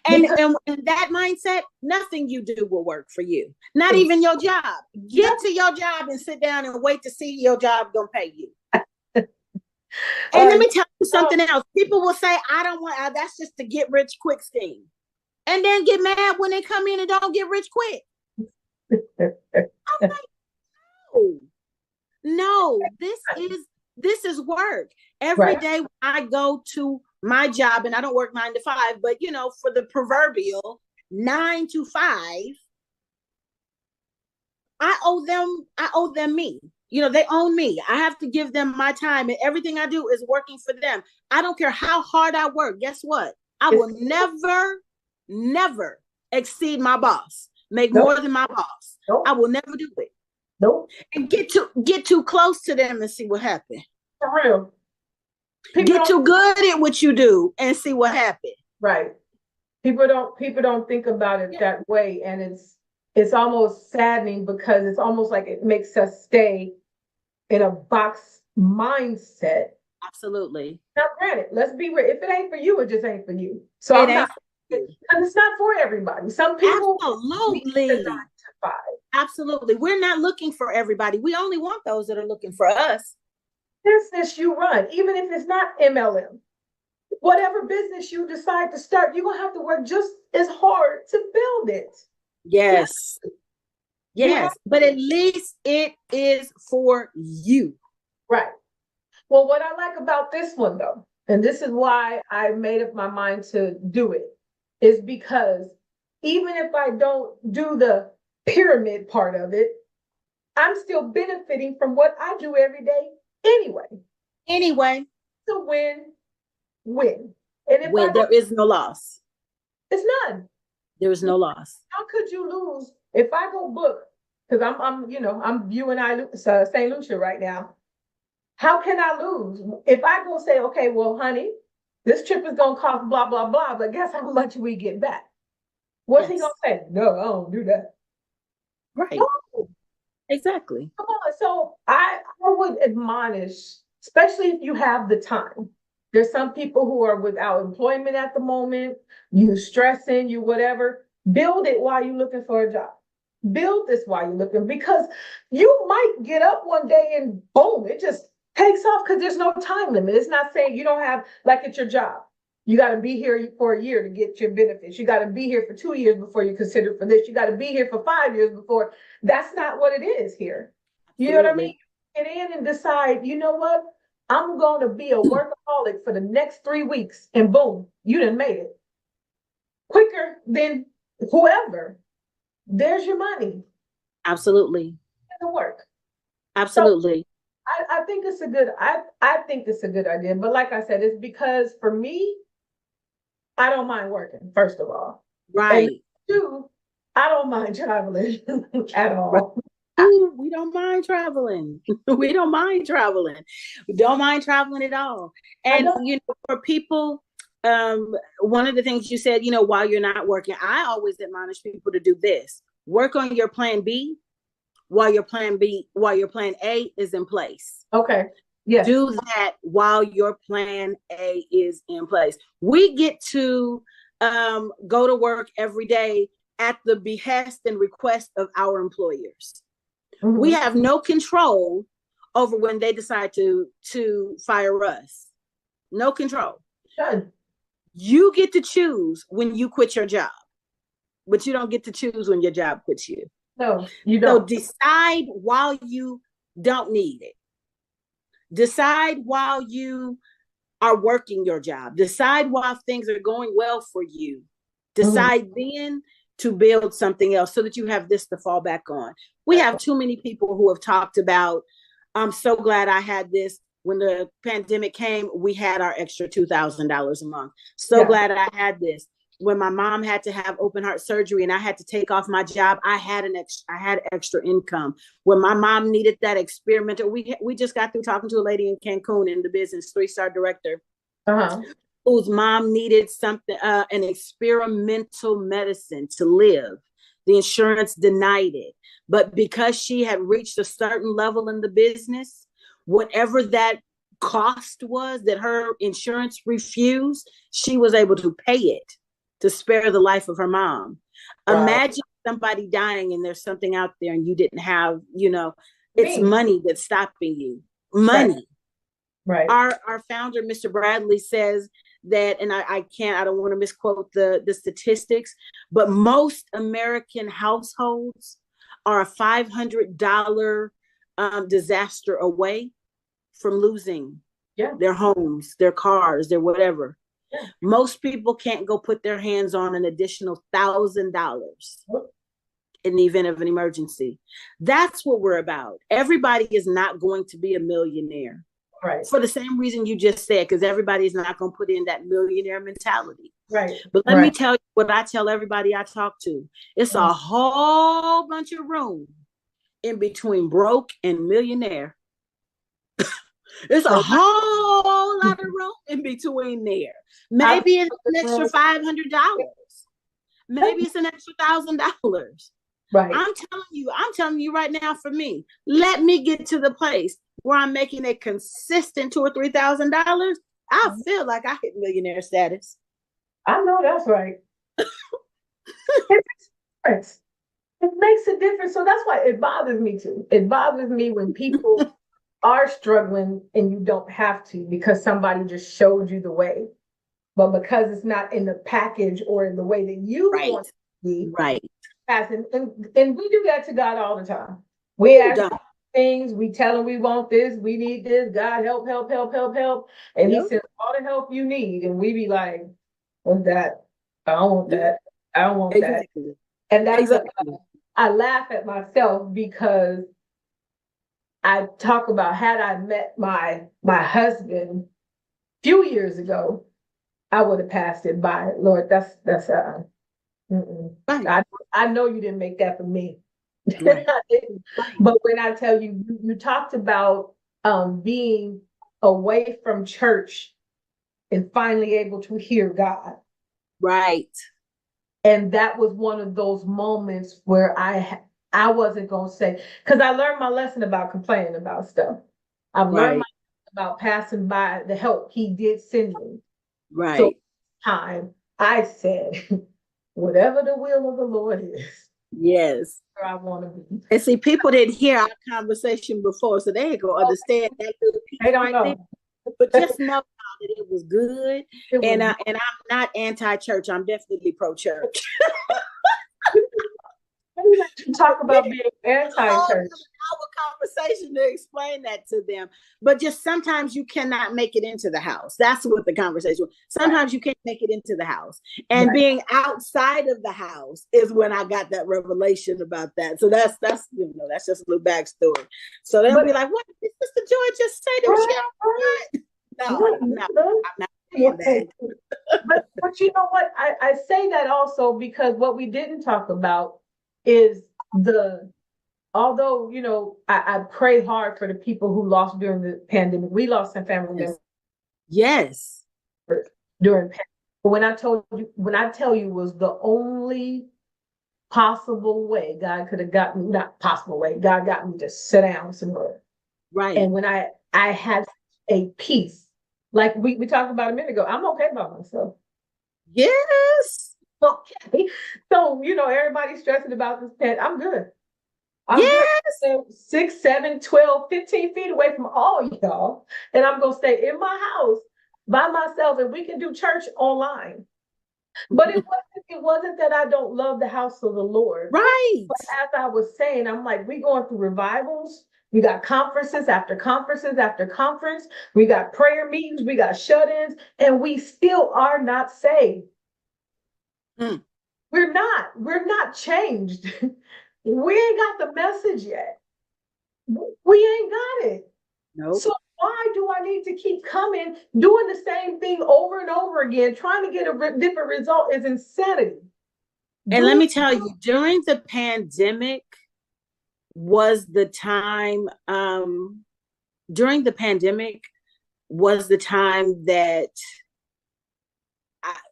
And Because in that mindset, nothing you do will work for you. Not even your job. Get to your job and sit down and wait to see your job gonna pay you. And let me tell you something else. People will say, I don't want, that's just to get rich quick scheme. And then get mad when they come in and don't get rich quick. I'm like, no, this is work. Every right. day I go to my job, and I don't work 9 to 5, but you know, for the proverbial 9 to 5, I owe them me. You know, they own me. I have to give them my time, and everything I do is working for them. I don't care how hard I work. Guess what? I will never exceed my boss, make Nope. more than my boss. Nope. I will never do it. Nope. And get too close to them and see what happens. For real. Get too good at what you do and see what happens. Right. People don't think about it that way, and it's almost saddening, because it's almost like it makes us stay in a box mindset. Absolutely. Now, granted, let's be real. If it ain't for you, it just ain't for you. So I'm not, because it's not for everybody. Some people absolutely. Absolutely. We're not looking for everybody. We only want those that are looking for us. Business you run, even if it's not MLM, whatever business you decide to start, you're gonna have to work just as hard to build it. Yes. Yes. But at least it is for you. Right. Well, what I like about this one, though, and this is why I made up my mind to do it, is because even if I don't do the pyramid part of it, I'm still benefiting from what I do every day anyway. Anyway. It's a win-win. And if there is no loss. It's none. There is no loss. How could you lose if I go book? Because I'm you and I St. Lucia right now. How can I lose if I go say, okay, well, honey, this trip is gonna cost blah blah blah, but guess how much we get back? What's he gonna say? No, I don't do that. Right. No. Exactly. Come on. So I would admonish, especially if you have the time. There's some people who are without employment at the moment, you stressing, you whatever. Build it while you're looking for a job. Build this while you're looking, because you might get up one day and boom, it just takes off, because there's no time limit. It's not saying you don't have, like at your job, you got to be here for a year to get your benefits. You got to be here for 2 years before you consider for this. You got to be here for 5 years before. That's not what it is here. You know what I mean? Get in and decide, you know what? I'm going to be a workaholic for the next 3 weeks, and boom, you done made it. Quicker than whoever. There's your money. Absolutely. It'll work. Absolutely. So I think it's I think it's a good idea. But like I said, it's because for me, I don't mind working, first of all. Right. And two, I don't mind traveling at all. Ooh, we don't mind traveling. We don't mind traveling. We don't mind traveling at all. And for people, one of the things you said, while you're not working, I always admonish people to do this. Work on your plan B while your plan A is in place. Okay. Yes. Do that while your plan A is in place. We get to go to work every day at the behest and request of our employers. Mm-hmm. We have no control over when they decide to fire us. No control. Good. You get to choose when you quit your job, but you don't get to choose when your job quits you. No, you don't. So decide while you don't need it. Decide while you are working your job. Decide while things are going well for you. Decide then to build something else so that you have this to fall back on. We have too many people who have talked about, I'm so glad I had this. When the pandemic came, we had our extra $2,000 a month. So glad I had this. When my mom had to have open heart surgery and I had to take off my job, I had extra income. When my mom needed that experimental, we just got through talking to a lady in Cancun in the business, 3-star director, whose mom needed something, an experimental medicine to live. The insurance denied it. But because she had reached a certain level in the business, whatever that cost was that her insurance refused, she was able to pay it to spare the life of her mom. Wow. Imagine somebody dying and there's something out there and you didn't have, it's money that's stopping you. Money. Right. Our founder, Mr. Bradley, says that, and I don't want to misquote the statistics, but most American households are a $500 disaster away from losing their homes, their cars, their whatever. Yeah. Most people can't go put their hands on an additional $1,000 in the event of an emergency. That's what we're about. Everybody is not going to be a millionaire. Right. For the same reason you just said, because everybody is not going to put in that millionaire mentality. Right. But let me tell you what I tell everybody I talk to. It's a whole bunch of room in between broke and millionaire. There's a whole lot of room in between there. Maybe it's an extra $500. Maybe it's an extra $1,000. Right. I'm telling you right now, for me, let me get to the place where I'm making a consistent $2,000 or $3,000. I feel like I hit millionaire status. I know that's right. It makes a difference. So that's why it bothers me too. It bothers me when people are struggling and you don't have to because somebody just showed you the way. But because it's not in the package or in the way that you want it to be. Right. And we do that to God all the time. We ask things, we tell him we want this, we need this, God help. And he sends all the help you need. And we be like, what's that? I don't want that. I don't want that. And that's I laugh at myself because I talk about had I met my husband a few years ago, I would have passed it by. Lord, that's I know you didn't make that for me. Right. But when I tell you, you talked about being away from church and finally able to hear God. Right. And that was one of those moments where I wasn't going to say, because I learned my lesson about complaining about stuff. I've learned my lesson about passing by the help he did send me. Right. So time I said, whatever the will of the Lord is. Yes. Where I want to be. And see, people didn't hear our conversation before, so they ain't going to understand that little piece right there. But just know that it was good. And I'm not anti-church. I'm definitely pro-church. Talk about being anti-church. Our conversation to explain that to them. But just sometimes you cannot make it into the house. That's what the conversation was. Sometimes you can't make it into the house. And being outside of the house is when I got that revelation about that. So that's that's just a little backstory. So they'll be like, what did Sister Joy just say to Michelle? No, I'm not saying that. But you know what? I say that also because what we didn't talk about is although, I pray hard for the people who lost during the pandemic. We lost some family members. Yes. During pandemic. But when I tell you was the only possible way God could have got me, not possible way, God got me to sit down somewhere. Right. And when I had a peace, like we talked about a minute ago, I'm okay by myself. Yes. Okay. So, everybody's stressing about this pet. I'm good. I'm good. Yes. So 6, 7, 12, 15 feet away from all y'all. And I'm going to stay in my house by myself and we can do church online. But it wasn't that I don't love the house of the Lord. Right. But as I was saying, I'm like, we going through revivals. We got conferences after conferences after conference. We got prayer meetings. We got shut-ins, and we still are not saved. Mm. We're not changed. We ain't got the message yet. We ain't got it. Nope. So why do I need to keep coming, doing the same thing over and over again, trying to get a different result is insanity. And let me tell you, during the pandemic was the time, during the pandemic was the time that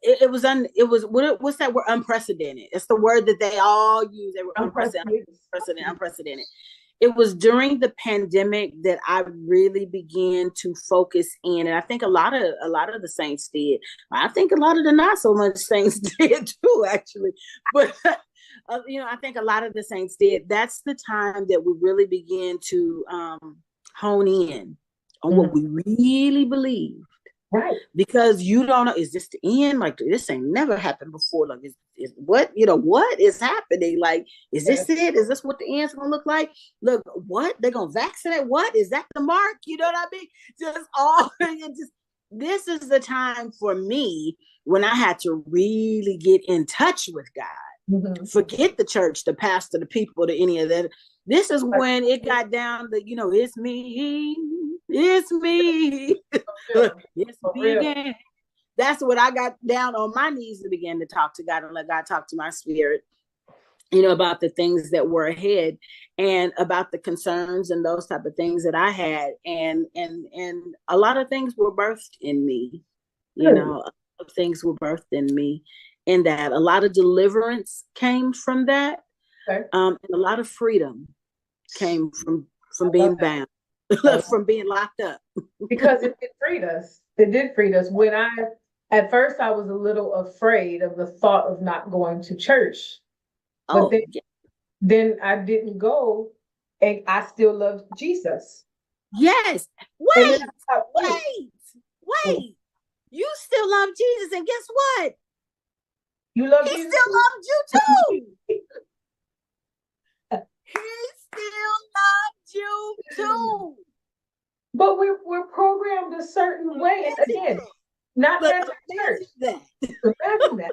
it was what's that word? Unprecedented. It's the word that they all use. They were unprecedented. It was during the pandemic that I really began to focus in, and I think a lot of the saints did. I think a lot of the not so much saints did too, actually. But I think a lot of the saints did. That's the time that we really began to hone in on what we really believe. Right. Because you don't know, is this the end? Like, this ain't never happened before. Like, is what is happening? Like, is this it? Is this what the end's gonna look like? Look, what? They're gonna vaccinate? What? Is that the mark? You know what I mean? This is the time for me when I had to really get in touch with God. Mm-hmm. Forget the church, the pastor, the people, any of that. This is when it got down to, it's me. It's me. It's me again. That's what I got down on my knees to begin to talk to God and let God talk to my spirit, about the things that were ahead and about the concerns and those type of things that I had. And a lot of things were birthed in me, things were birthed in me, in that a lot of deliverance came from that. Okay. And a lot of freedom came from being bound. From being locked up. Because it freed us. It did free us. At first I was a little afraid of the thought of not going to church. But then I didn't go and I still loved Jesus. Yes. Wait. You still love Jesus, and guess what? You love Jesus. He still loved you too. He still loved you too. But we're programmed a certain way. And again, not anti-church. Imagine that.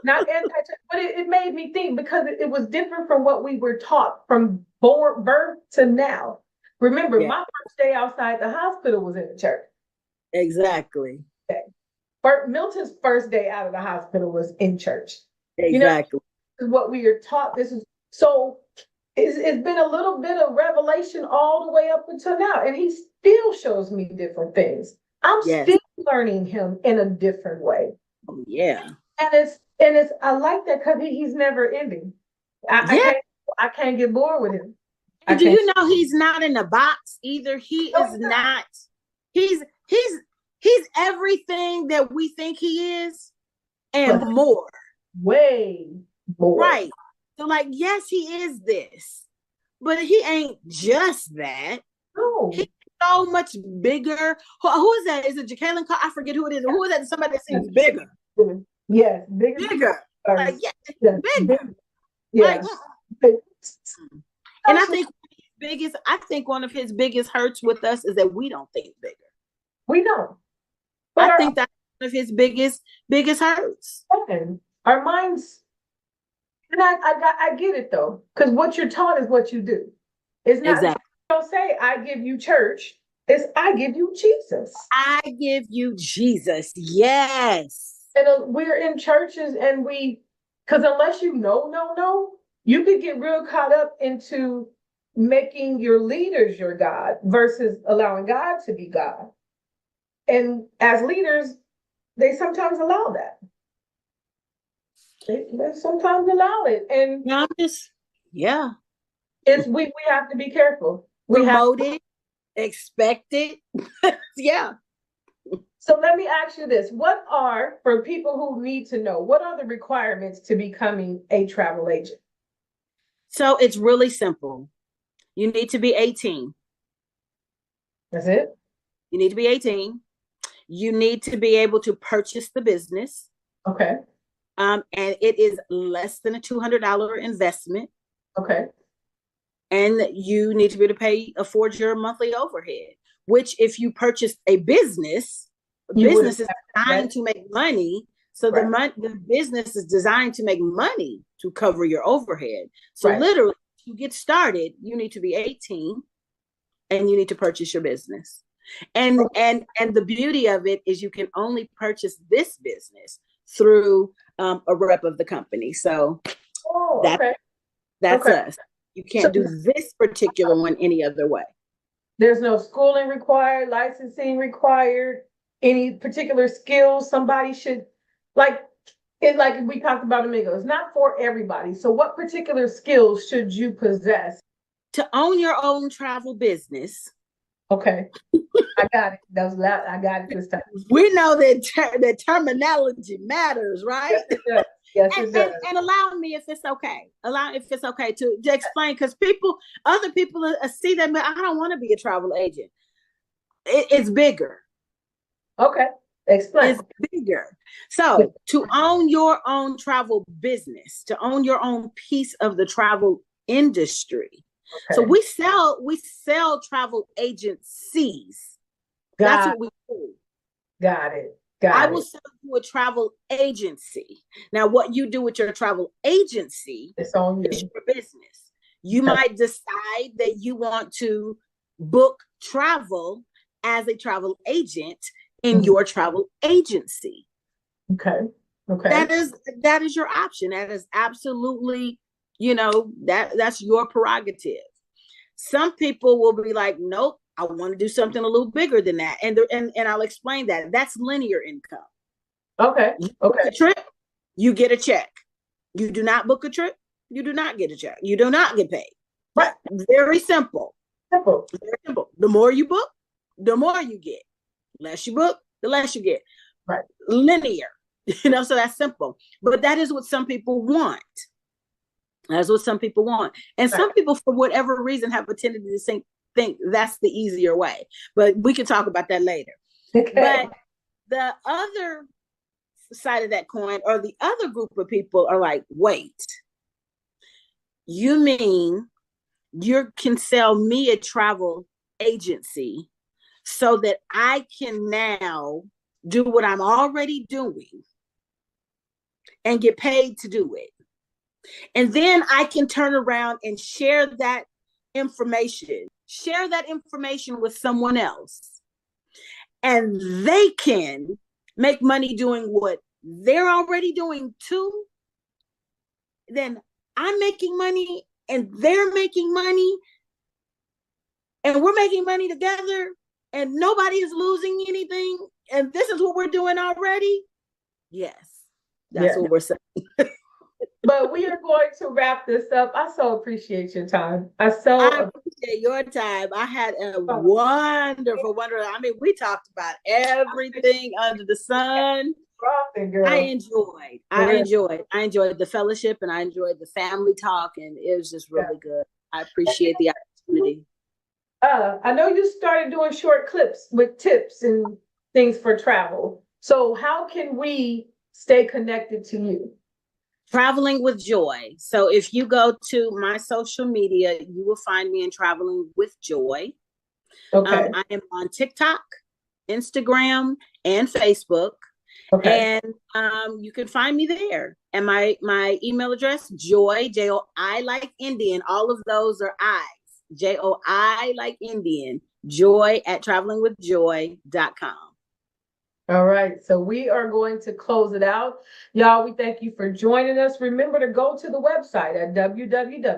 Not anti-church. But it made me think, because it was different from what we were taught from birth to now. Remember, my first day outside the hospital was in the church. Exactly. Okay. Milton's first day out of the hospital was in church. Exactly. This is what we are taught. So it's been a little bit of revelation all the way up until now. And he still shows me different things. I'm still learning him in a different way. Oh, yeah. And it's I like that, because he's never ending. I can't get bored with him. Do you know he's not in a box either? He is not. He's everything that we think he is, and more. Way more. Right. So, like, yes, he is this, but he ain't just that. No. He's so much bigger. Who is that? Is it Jacqueline? I forget who it is. Who is that? Somebody that seems bigger. Yes, bigger. Like, bigger. Yes. Like, and I think one of his biggest hurts with us is that we don't think bigger. We don't. But I think that's one of his biggest hurts. Our minds, and I get it though, because what you're taught is what you do. It's not. Exactly. Don't say I give you church. It's I give you Jesus. I give you Jesus. Yes. And we're in churches, and because unless you know, you could get real caught up into making your leaders your God versus allowing God to be God. And as leaders, they sometimes allow that. They sometimes allow it. And we have to be careful. Promote it, expect it. Yeah. So let me ask you this. What are, for people who need to know, what are the requirements to becoming a travel agent? So it's really simple. You need to be 18. That's it? You need to be 18. You need to be able to purchase the business. Okay. And it is less than a $200 investment. Okay. And you need to be able to afford your monthly overhead, which if you purchase a business is designed to make money. So the business is designed to make money to cover your overhead. So literally, to get started, you need to be 18 and you need to purchase your business. And the beauty of it is you can only purchase this business through a rep of the company. So that's us. You can't do this particular one any other way. There's no schooling required, licensing required, any particular skills somebody should, like we talked about a minute ago, it's not for everybody. So what particular skills should you possess? To own your own travel business. Okay. I got it. That was loud. I got it this time. We know that terminology matters, right? Yes, it does. Yes, it does. And allow me, if it's okay, to explain, because other people see that, but I don't want to be a travel agent. It's bigger. Okay. Explain. It's bigger. So to own your own travel business, to own your own piece of the travel industry. Okay. So we sell travel agencies. That's what we do. Got it. I will sell you a travel agency. Now, what you do with your travel agency is your business. You might decide that you want to book travel as a travel agent in your travel agency. Okay. That is your option. That is absolutely, that's your prerogative. Some people will be like, nope, I want to do something a little bigger than that. And I'll explain that. That's linear income. Okay. You book a trip, you get a check. You do not book a trip, you do not get a check. You do not get paid. Right. Very simple. Very simple. The more you book, the more you get. Less you book, the less you get. Right. Linear. So that's simple. But that is what some people want. That's what some people want. And some people, for whatever reason, have a tendency to think that's the easier way. But we can talk about that later. Okay. But the other side of that coin, or the other group of people, are like, wait, you mean you can sell me a travel agency so that I can now do what I'm already doing and get paid to do it? And then I can turn around and share that information with someone else. And they can make money doing what they're already doing too. Then I'm making money and they're making money. And we're making money together and nobody is losing anything. And this is what we're doing already. Yes, that's what we're saying. But we are going to wrap this up. I so appreciate your time. I appreciate your time. I had a wonderful. I mean, we talked about everything under the sun. I enjoyed the fellowship, and I enjoyed the family talk, and it was just really good. I appreciate the opportunity. I know you started doing short clips with tips and things for travel. So how can we stay connected to you? Traveling with Joy. So if you go to my social media, you will find me in Traveling with Joy. Okay. I am on TikTok, Instagram, and Facebook. Okay. And you can find me there. And my email address, Joy, J-O-I like Indian. All of those are I's. J-O-I like Indian. Joy at travelingwithjoy.com. All right, so we are going to close it out. Y'all, we thank you for joining us. Remember to go to the website at www